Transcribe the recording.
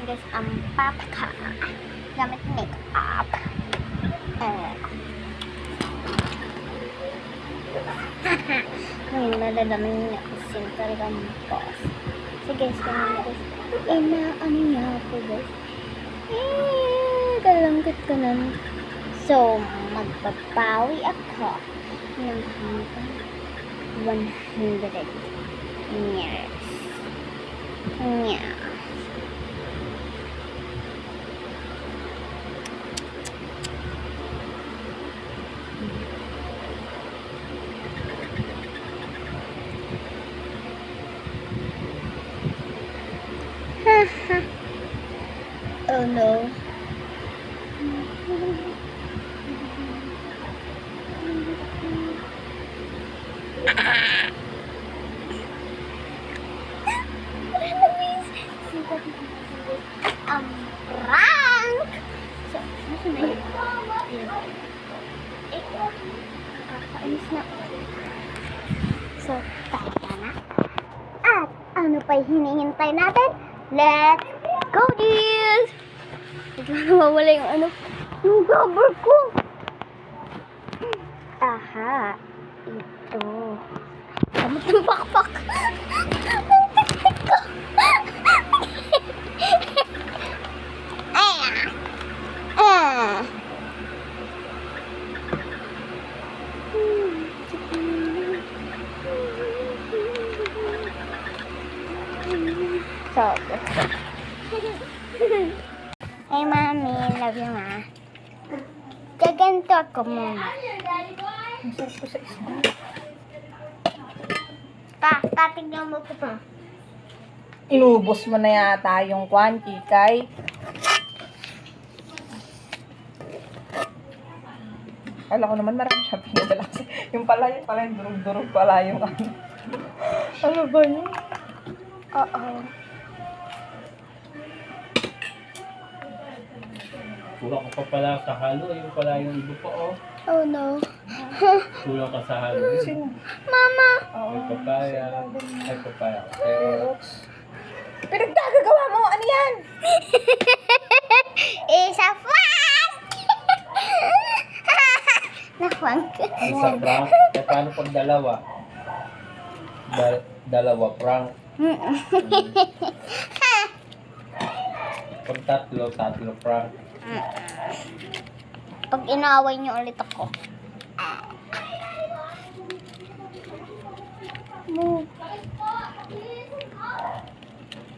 guys ang popcorn gamit make-up. Ngayon, malalaman niya isin talaga ng boss. So guys, kanina guys, ano niya ako guys. Kalangkot ko nun. So, magpapawi ako ng hanggang 100 years. Yeah. Oh no. Prank! So, nasa na yun? Kakainis na. So, tayo na. At ano pa hinihintay natin? Let's go, dears! Bigla nawawala yung yung rubber ko. Aha, ito. Kamot ng pakpak. Ang tik-tik ko. So, hey, Mami, love you, Ma. Gaganto ako muna. Tatignan mo ko pa. Inubos mo na yata yung kwan, Kikay. Kala ko naman marami siya pinadala. Yung pala yung durug-durug pala yung ano. Ano ba yun? Oo. Kuha ko pa pala sa halo, yung pala yung iba pa, oh. Oh no. Kulang ka sa halo. Sino? Mama! Ay, papaya. Ay, papaya. Pero, Pinagdagagawa mo! Ano yan? Isa prank! Nakwang ka. isa prank. Eh, paano pag dalawa? Dalawa prank. Pag tatlo prank. Pag inaaway niyo ulit ako. Move.